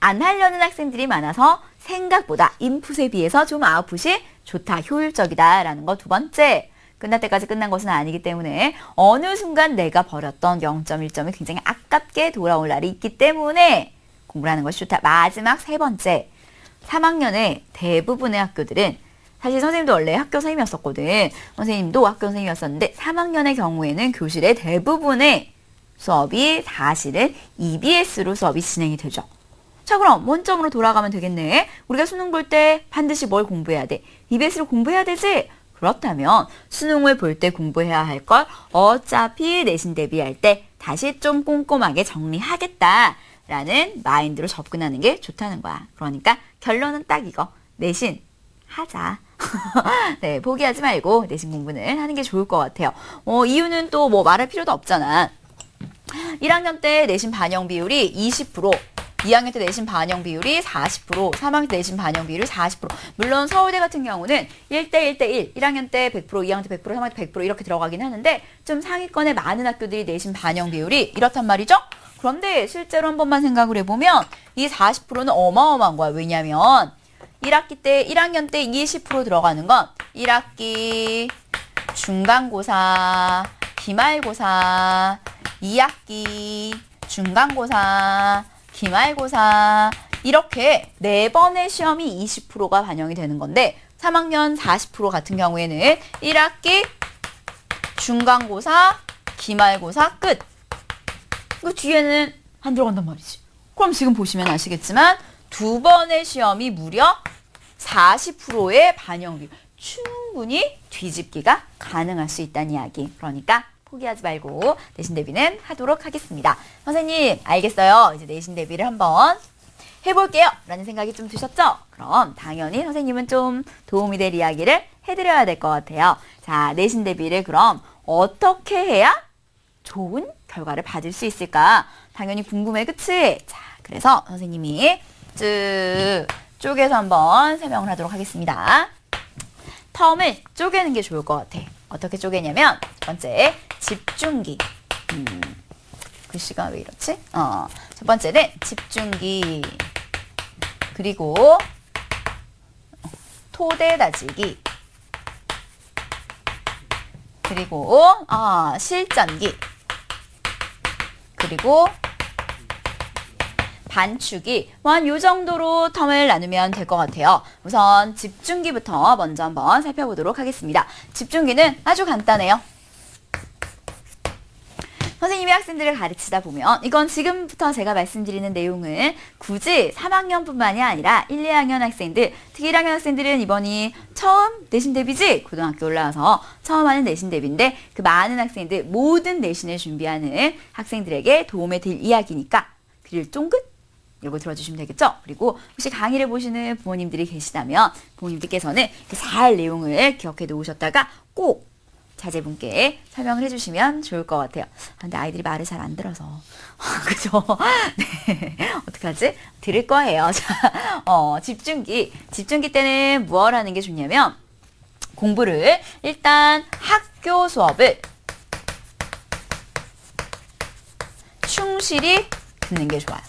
안 하려는 학생들이 많아서 생각보다 인풋에 비해서 좀 아웃풋이 좋다, 효율적이다라는 거. 두 번째, 끝날 때까지 끝난 것은 아니기 때문에 어느 순간 내가 버렸던 0.1점이 굉장히 아깝게 돌아올 날이 있기 때문에 공부를 하는 것이 좋다. 마지막 세 번째, 3학년의 대부분의 학교들은, 사실 선생님도 원래 학교 선생님이었었거든. 선생님도 학교 선생님이었었는데 3학년의 경우에는 교실의 대부분의 수업이 사실은 EBS로 수업이 진행이 되죠. 자, 그럼 원점으로 돌아가면 되겠네. 우리가 수능 볼 때 반드시 뭘 공부해야 돼? EBS로 공부해야 되지? 그렇다면 수능을 볼 때 공부해야 할 걸 어차피 내신 대비할 때 다시 좀 꼼꼼하게 정리하겠다라는 마인드로 접근하는 게 좋다는 거야. 그러니까 결론은 딱 이거. 내신 하자. 네, 포기하지 말고 내신 공부는 하는 게 좋을 것 같아요. 이유는 또 뭐 말할 필요도 없잖아. 1학년 때 내신 반영 비율이 20%, 2학년 때 내신 반영 비율이 40%, 3학년 때 내신 반영 비율이 40%. 물론 서울대 같은 경우는 1대1 대1, 1학년 때 100%, 2학년 때 100%, 3학년 때 100% 이렇게 들어가긴 하는데 좀 상위권의 많은 학교들이 내신 반영 비율이 이렇단 말이죠. 그런데 실제로 한 번만 생각을 해보면 이 40%는 어마어마한 거야. 왜냐면 1학기 때, 1학년 때 20% 들어가는 건 1학기 중간고사, 기말고사, 2학기 중간고사, 기말고사, 이렇게 4번의 시험이 20%가 반영이 되는 건데 3학년 40% 같은 경우에는 1학기 중간고사, 기말고사 끝. 그 뒤에는 안 들어간단 말이지. 그럼 지금 보시면 아시겠지만 2번의 시험이 무려 40%의 반영률. 충분히 뒤집기가 가능할 수 있다는 이야기. 그러니까 포기하지 말고 내신 대비는 하도록 하겠습니다. 선생님, 알겠어요. 이제 내신 대비를 한번 해볼게요 라는 생각이 좀 드셨죠? 그럼 당연히 선생님은 좀 도움이 될 이야기를 해드려야 될 것 같아요. 자, 내신 대비를 그럼 어떻게 해야 좋은 결과를 받을 수 있을까? 당연히 궁금해, 그치? 자, 그래서 선생님이 쪼개서 한번 설명을 하도록 하겠습니다. 텀을 쪼개는 게 좋을 것 같아. 어떻게 쪼개냐면, 첫 번째, 집중기. 글씨가 왜 이렇지? 첫 번째는 집중기. 그리고 토대 다지기. 그리고 실전기. 그리고 반추기. 한 요 정도로 텀을 나누면 될 것 같아요. 우선 집중기부터 먼저 한번 살펴보도록 하겠습니다. 집중기는 아주 간단해요. 선생님이 학생들을 가르치다 보면 이건 지금부터 제가 말씀드리는 내용은 굳이 3학년뿐만이 아니라 1, 2학년 학생들, 특히 1학년 학생들은 이번이 처음 내신 대비지? 고등학교 올라와서 처음 하는 내신 대비인데 그 많은 학생들, 모든 내신을 준비하는 학생들에게 도움이 될 이야기니까 귀를 쫑긋 이거 들어주시면 되겠죠? 그리고 혹시 강의를 보시는 부모님들이 계시다면 부모님들께서는 잘 내용을 기억해 놓으셨다가 꼭 자제분께 설명을 해주시면 좋을 것 같아요. 근데 아이들이 말을 잘 안 들어서 그죠? 네, 어떡하지? 들을 거예요. 자, 집중기 때는 무엇 하는 게 좋냐면 공부를 일단 학교 수업을 충실히 듣는 게 좋아요.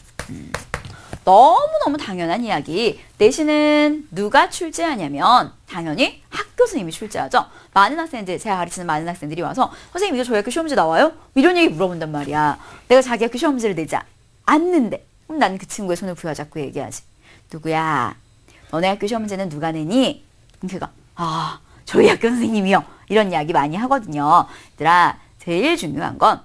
너무너무 당연한 이야기. 내신은 누가 출제하냐면 당연히 학교 선생님이 출제하죠. 많은 학생들, 제가 가르치는 많은 학생들이 와서 선생님 이거 저희 학교 시험 문제 나와요? 이런 얘기 물어본단 말이야. 내가 자기 학교 시험 문제를 내지 않는데 그럼 나는 그 친구의 손을 부여잡고 얘기하지. 누구야? 너네 학교 시험 문제는 누가 내니? 걔가 저희 학교 선생님이요. 이런 이야기 많이 하거든요. 얘들아, 제일 중요한 건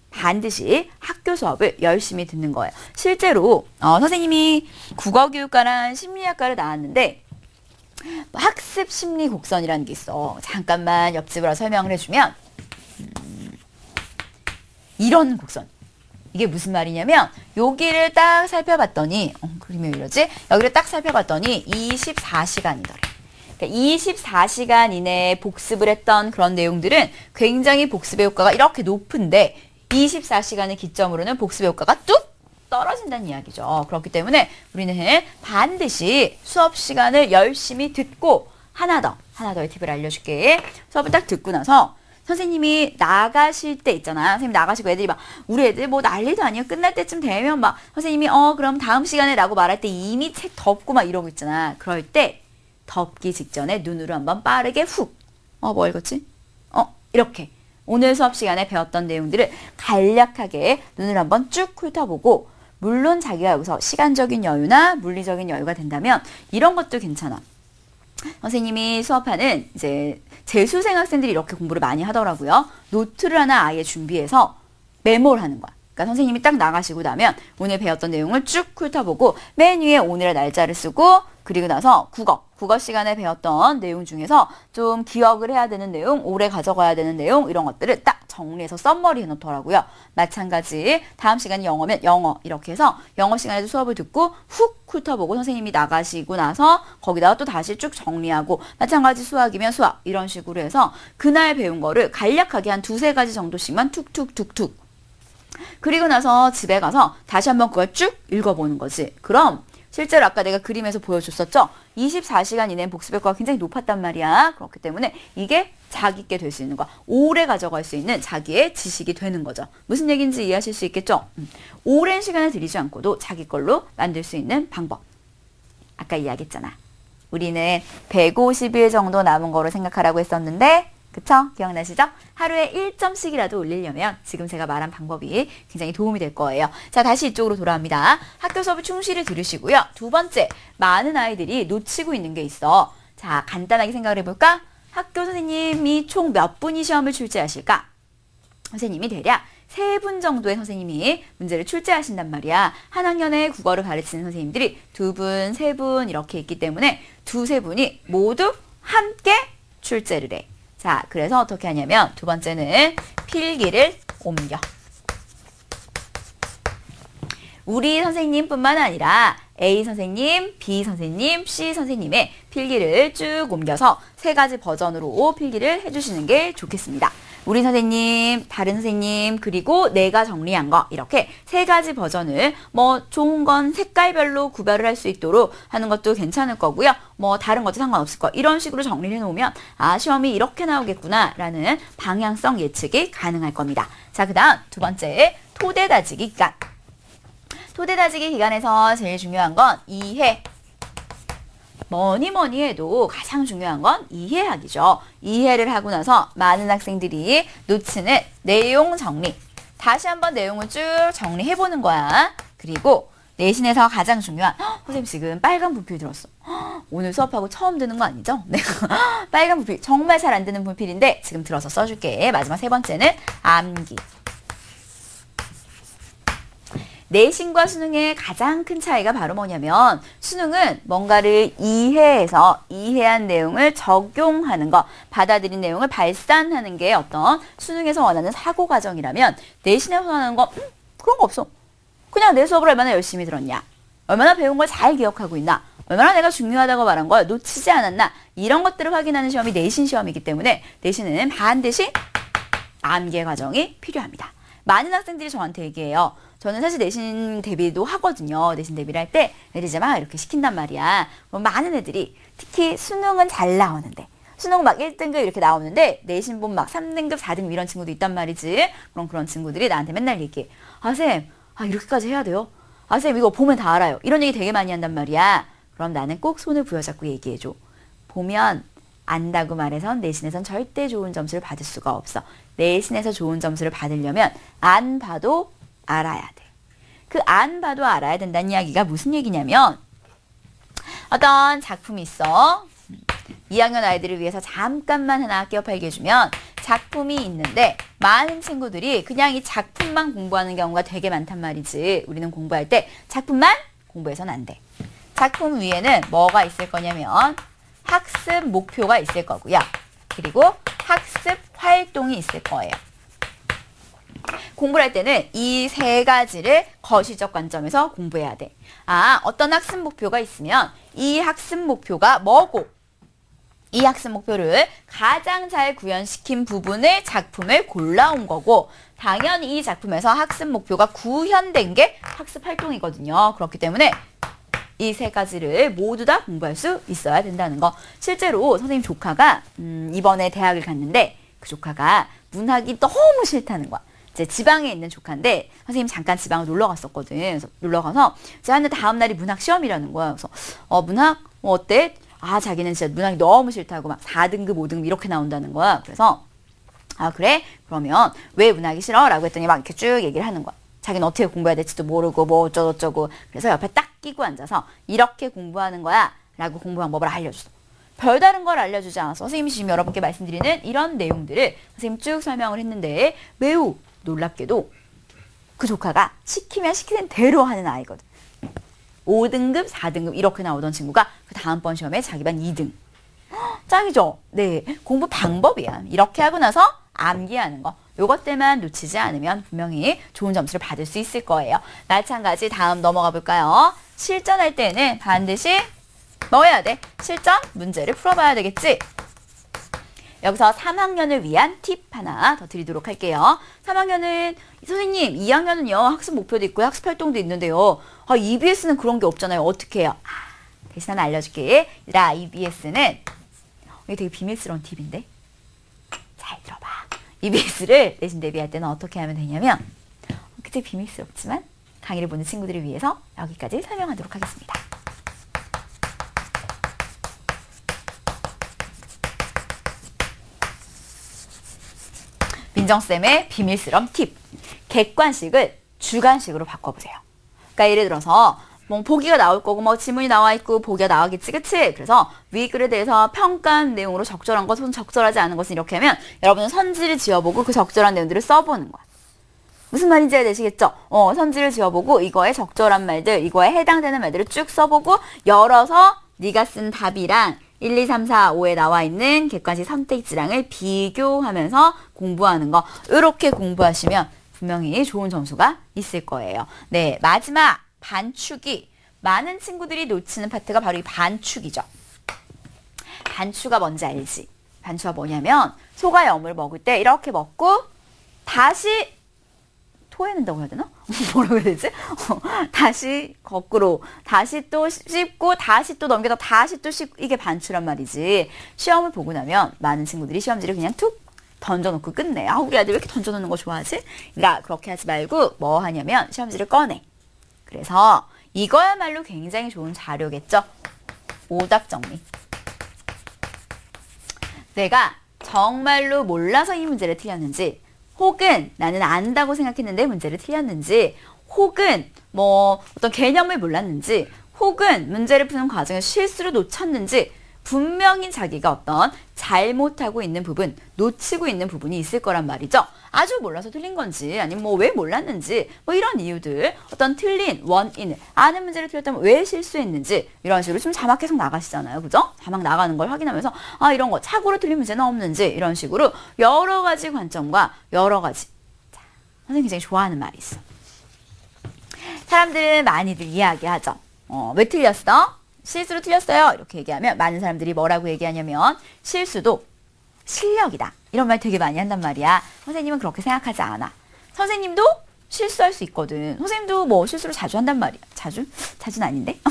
반드시 학교 수업을 열심히 듣는 거예요. 실제로 선생님이 국어교육과랑 심리학과를 나왔는데 학습 심리 곡선이라는 게 있어. 잠깐만 옆집으로 설명을 해주면 이런 곡선. 이게 무슨 말이냐면 여기를 딱 살펴봤더니 그림이 왜 이러지? 여기를 딱 살펴봤더니 24시간이더래. 그러니까 24시간 이내에 복습을 했던 그런 내용들은 굉장히 복습의 효과가 이렇게 높은데 24시간을 기점으로는 복습의 효과가 뚝 떨어진다는 이야기죠. 그렇기 때문에 우리는 반드시 수업 시간을 열심히 듣고 하나 더의 팁을 알려줄게. 수업을 딱 듣고 나서 선생님이 나가실 때 있잖아. 선생님 나가시고 애들이 막 우리 애들 뭐 난리도 아니야. 끝날 때쯤 되면 막 선생님이 그럼 다음 시간에 라고 말할 때 이미 책 덮고 막 이러고 있잖아. 그럴 때 덮기 직전에 눈으로 한번 빠르게 훅. 뭐 읽었지? 이렇게. 오늘 수업 시간에 배웠던 내용들을 간략하게 눈을 한번 쭉 훑어보고 물론 자기가 여기서 시간적인 여유나 물리적인 여유가 된다면 이런 것도 괜찮아. 선생님이 수업하는 이제 재수생 학생들이 이렇게 공부를 많이 하더라고요. 노트를 하나 아예 준비해서 메모를 하는 거야. 그러니까 선생님이 딱 나가시고 나면 오늘 배웠던 내용을 쭉 훑어보고 맨 위에 오늘의 날짜를 쓰고 그리고 나서 국어 시간에 배웠던 내용 중에서 좀 기억을 해야 되는 내용, 오래 가져가야 되는 내용 이런 것들을 딱 정리해서 썸머리 해놓더라고요. 마찬가지 다음 시간이 영어면 영어 이렇게 해서 영어 시간에도 수업을 듣고 훅 훑어보고 선생님이 나가시고 나서 거기다가 또 다시 쭉 정리하고 마찬가지 수학이면 수학 이런 식으로 해서 그날 배운 거를 간략하게 한 2-3가지 정도씩만 툭툭툭툭 그리고 나서 집에 가서 다시 한번 그걸 쭉 읽어보는 거지. 그럼 실제로 아까 내가 그림에서 보여줬었죠? 24시간 이내엔 복습 효과가 굉장히 높았단 말이야. 그렇기 때문에 이게 자기께 될 수 있는 거야. 오래 가져갈 수 있는 자기의 지식이 되는 거죠. 무슨 얘기인지 이해하실 수 있겠죠? 오랜 시간을 들이지 않고도 자기 걸로 만들 수 있는 방법. 아까 이야기했잖아. 우리는 150일 정도 남은 거로 생각하라고 했었는데 그쵸? 기억나시죠? 하루에 1점씩이라도 올리려면 지금 제가 말한 방법이 굉장히 도움이 될 거예요. 자, 다시 이쪽으로 돌아옵니다. 학교 수업을 충실히 들으시고요. 두 번째, 많은 아이들이 놓치고 있는 게 있어. 자, 간단하게 생각을 해볼까? 학교 선생님이 총 몇 분이 시험을 출제하실까? 선생님이 대략 3분 정도의 선생님이 문제를 출제하신단 말이야. 한 학년에 국어를 가르치는 선생님들이 2분, 3분 이렇게 있기 때문에 2-3분이 모두 함께 출제를 해. 자, 그래서 어떻게 하냐면 두 번째는 필기를 옮겨. 우리 선생님뿐만 아니라 A 선생님, B 선생님, C 선생님의 필기를 쭉 옮겨서 3가지 버전으로 필기를 해주시는 게 좋겠습니다. 우리 선생님, 다른 선생님, 그리고 내가 정리한 거 이렇게 3가지 버전을 뭐 좋은 건 색깔별로 구별을 할 수 있도록 하는 것도 괜찮을 거고요. 뭐 다른 것도 상관없을 거 이런 식으로 정리를 해놓으면 시험이 이렇게 나오겠구나 라는 방향성 예측이 가능할 겁니다. 자, 그 다음 두 번째 토대 다지기 기간. 토대 다지기 기간에서 제일 중요한 건 이해. 뭐니 해도 가장 중요한 건 이해하기죠. 이해를 하고 나서 많은 학생들이 놓치는 내용 정리. 다시 한번 내용을 쭉 정리해보는 거야. 그리고 내신에서 가장 중요한 선생님 지금 빨간 분필 들었어. 오늘 수업하고 처음 드는 거 아니죠? 네. 빨간 분필 정말 잘 안 드는 분필인데 지금 들어서 써줄게. 마지막 3번째는 암기. 내신과 수능의 가장 큰 차이가 바로 뭐냐면 수능은 뭔가를 이해해서 이해한 내용을 적용하는 거, 받아들인 내용을 발산하는 게 어떤 수능에서 원하는 사고 과정이라면 내신에서 원하는 거 그런 거 없어. 그냥 내 수업을 얼마나 열심히 들었냐, 얼마나 배운 걸 잘 기억하고 있나, 얼마나 내가 중요하다고 말한 걸 놓치지 않았나 이런 것들을 확인하는 시험이 내신 시험이기 때문에 내신은 반드시 암기 과정이 필요합니다. 많은 학생들이 저한테 얘기해요. 저는 사실 내신 대비도 하거든요. 내신 대비를 할 때 애들이 이제 막 이렇게 시킨단 말이야. 그럼 많은 애들이 특히 수능은 잘 나오는데 수능 막 1등급 이렇게 나오는데 내신 본 막 3등급, 4등급 이런 친구도 있단 말이지. 그럼 그런 친구들이 나한테 맨날 얘기해. 쌤, 이렇게까지 해야 돼요? 쌤, 이거 보면 다 알아요. 이런 얘기 되게 많이 한단 말이야. 그럼 나는 꼭 손을 부여잡고 얘기해줘. 보면 안다고 말해선 내신에선 절대 좋은 점수를 받을 수가 없어. 내신에서 좋은 점수를 받으려면 안 봐도 알아야 돼. 그 안 봐도 알아야 된다는 이야기가 무슨 얘기냐면 어떤 작품이 있어. 2학년 아이들을 위해서 잠깐만 하나 끼어팔게 해주면 작품이 있는데 많은 친구들이 그냥 이 작품만 공부하는 경우가 되게 많단 말이지. 우리는 공부할 때 작품만 공부해서는 안 돼. 작품 위에는 뭐가 있을 거냐면 학습 목표가 있을 거고요. 그리고 학습 활동이 있을 거예요. 공부를 할 때는 이 3가지를 거시적 관점에서 공부해야 돼. 어떤 학습 목표가 있으면 이 학습 목표가 뭐고 이 학습 목표를 가장 잘 구현시킨 부분을 작품을 골라온 거고 당연히 이 작품에서 학습 목표가 구현된 게 학습 활동이거든요. 그렇기 때문에 이 세 가지를 모두 다 공부할 수 있어야 된다는 거. 실제로 선생님 조카가 이번에 대학을 갔는데 그 조카가 문학이 너무 싫다는 거야. 이제 지방에 있는 조카인데 선생님 잠깐 지방을 놀러 갔었거든. 그래서 놀러 가서 제가 하는 다음 날이 문학 시험이라는 거야. 그래서 문학 어때? 아 자기는 진짜 문학이 너무 싫다고 막 4등급 5등급 이렇게 나온다는 거야. 그래서 아 그래? 그러면 왜 문학이 싫어? 라고 했더니 막 이렇게 쭉 얘기를 하는 거야. 자기는 어떻게 공부해야 될지도 모르고 뭐 어쩌고저쩌고. 그래서 옆에 딱 끼고 앉아서 이렇게 공부하는 거야 라고 공부 방법을 알려줬어. 별다른 걸 알려주지 않아서 선생님이 지금 여러분께 말씀드리는 이런 내용들을 선생님 쭉 설명을 했는데 매우 놀랍게도 그 조카가 시키면 시키는 대로 하는 아이거든. 5등급, 4등급 이렇게 나오던 친구가 그 다음번 시험에 자기 반 2등. 짱이죠? 네, 공부 방법이야. 이렇게 하고 나서 암기하는 거. 요것들만 놓치지 않으면 분명히 좋은 점수를 받을 수 있을 거예요. 마찬가지 다음 넘어가 볼까요? 실전할 때는 반드시 뭐 해야 돼? 실전 문제를 풀어봐야 되겠지? 여기서 3학년을 위한 팁 하나 더 드리도록 할게요. 3학년은 선생님 2학년은요 학습 목표도 있고 학습 활동도 있는데요. EBS는 그런 게 없잖아요. 어떻게 해요? 대신 하나 알려줄게. 얘들아 EBS는 이게 되게 비밀스러운 팁인데 잘 들어봐. EBS를 내신 대비할 때는 어떻게 하면 되냐면 그때 비밀스럽지만 강의를 보는 친구들을 위해서 여기까지 설명하도록 하겠습니다. 민정쌤의 비밀스러운 팁. 객관식을 주관식으로 바꿔보세요. 그러니까 예를 들어서 뭐 보기가 나올 거고 뭐 지문이 나와 있고 보기가 나오겠지, 그치? 그래서 위 글에 대해서 평가한 내용으로 적절한 것은 적절하지 않은 것은 이렇게 하면 여러분은 선지를 지어보고 그 적절한 내용들을 써보는 거야. 무슨 말인지 아시겠죠? 선지를 지어보고 이거에 적절한 말들, 이거에 해당되는 말들을 쭉 써보고 열어서 네가 쓴 답이랑 1, 2, 3, 4, 5에 나와 있는 객관식 선택지랑을 비교하면서 공부하는 거. 이렇게 공부하시면 분명히 좋은 점수가 있을 거예요. 네, 마지막 반추기. 많은 친구들이 놓치는 파트가 바로 이 반추기죠. 반추가 뭔지 알지? 반추가 뭐냐면 소가 염을 먹을 때 이렇게 먹고 다시 토해낸다고 해야 되나? 뭐라고 해야 되지? 다시 거꾸로 다시 또 씹고 다시 또 넘겨다 다시 또 씹고 이게 반추란 말이지. 시험을 보고 나면 많은 친구들이 시험지를 그냥 툭 던져놓고 끝내. 우리 아들 왜 이렇게 던져놓는 거 좋아하지? 그러니까 그렇게 하지 말고 뭐 하냐면 시험지를 꺼내. 그래서 이거야말로 굉장히 좋은 자료겠죠? 오답 정리. 내가 정말로 몰라서 이 문제를 틀렸는지 혹은 나는 안다고 생각했는데 문제를 틀렸는지 혹은 뭐 어떤 개념을 몰랐는지 혹은 문제를 푸는 과정에 실수를 놓쳤는지 분명히 자기가 어떤 잘못하고 있는 부분, 놓치고 있는 부분이 있을 거란 말이죠. 아주 몰라서 틀린 건지 아니면 뭐 왜 몰랐는지 뭐 이런 이유들, 어떤 틀린 원인을 아는 문제를 틀렸다면 왜 실수했는지 이런 식으로 좀 자막 계속 나가시잖아요. 그죠? 자막 나가는 걸 확인하면서 이런 거 착오로 틀린 문제는 없는지 이런 식으로 여러 가지 관점과 여러 가지. 자, 선생님이 굉장히 좋아하는 말이 있어. 사람들은 많이들 이야기하죠. 왜 틀렸어? 실수로 틀렸어요. 이렇게 얘기하면 많은 사람들이 뭐라고 얘기하냐면 실수도 실력이다. 이런 말 되게 많이 한단 말이야. 선생님은 그렇게 생각하지 않아. 선생님도 실수할 수 있거든. 선생님도 뭐 실수를 자주 한단 말이야. 자주? 자주는 아닌데?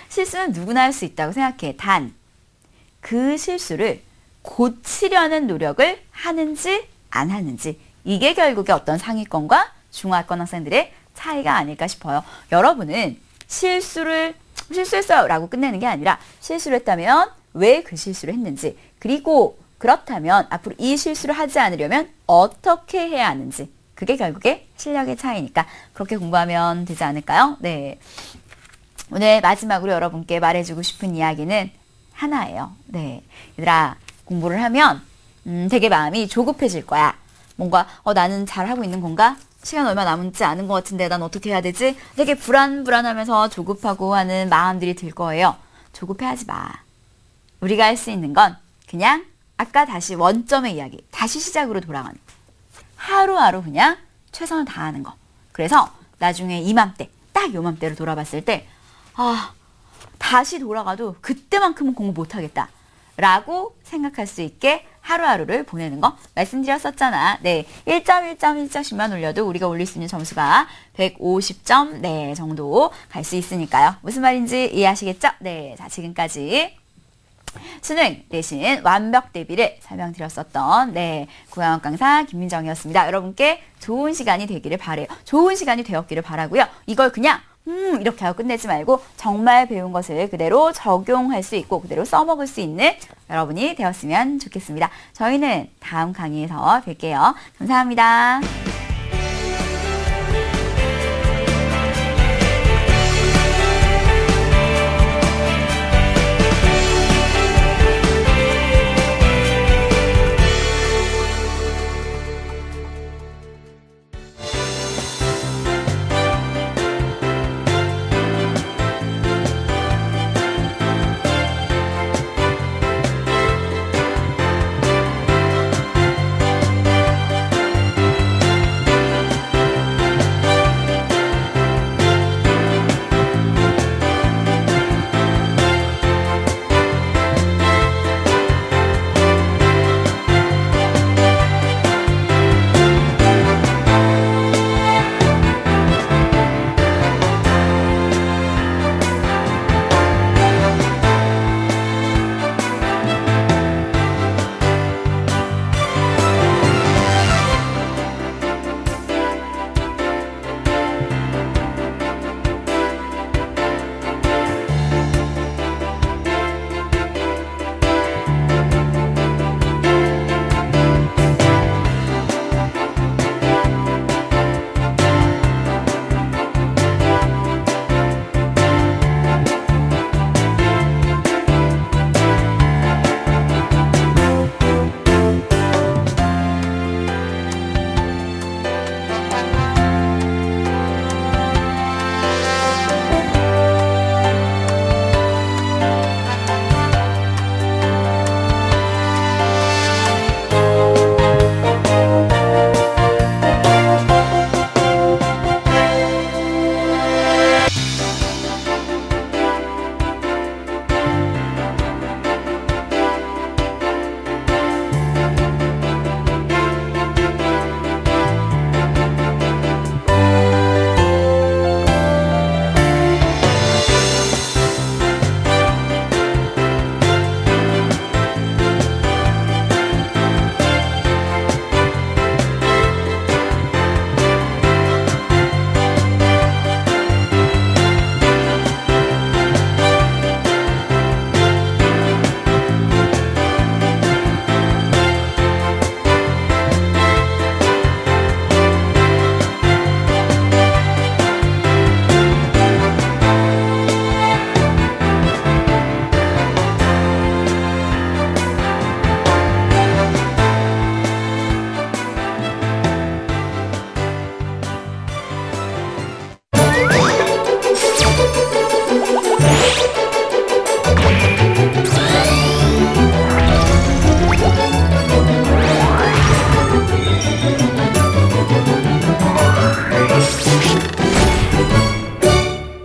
실수는 누구나 할 수 있다고 생각해. 단, 그 실수를 고치려는 노력을 하는지 안 하는지 이게 결국에 어떤 상위권과 중하권 학생들의 차이가 아닐까 싶어요. 여러분은 실수했어요 라고 끝내는 게 아니라 실수를 했다면 왜 그 실수를 했는지 그리고 그렇다면 앞으로 이 실수를 하지 않으려면 어떻게 해야 하는지 그게 결국에 실력의 차이니까 그렇게 공부하면 되지 않을까요? 네, 오늘 마지막으로 여러분께 말해주고 싶은 이야기는 하나예요. 네, 얘들아 공부를 하면 되게 마음이 조급해질 거야. 뭔가 나는 잘하고 있는 건가? 시간 얼마 남지 않은 것 같은데 난 어떻게 해야 되지? 되게 불안하면서 조급하고 하는 마음들이 들 거예요. 조급해하지 마. 우리가 할 수 있는 건 그냥 아까 다시 원점의 이야기, 다시 시작으로 돌아가는 거. 하루하루 그냥 최선을 다하는 거. 그래서 나중에 이맘때, 딱 요맘때로 돌아봤을 때 다시 돌아가도 그때만큼은 공부 못하겠다 라고 생각할 수 있게 하루하루를 보내는 거 말씀드렸었잖아. 네, 1.1.1점씩만 올려도 우리가 올릴 수 있는 점수가 150점 네, 정도 갈 수 있으니까요. 무슨 말인지 이해하시겠죠? 네, 자 지금까지 수능 대신 완벽 대비를 설명드렸었던 네, 국영학 강사 김민정이었습니다. 여러분께 좋은 시간이 되기를 바래요. 좋은 시간이 되었기를 바라고요. 이걸 그냥 이렇게 하고 끝내지 말고 정말 배운 것을 그대로 적용할 수 있고 그대로 써먹을 수 있는 여러분이 되었으면 좋겠습니다. 저희는 다음 강의에서 뵐게요. 감사합니다.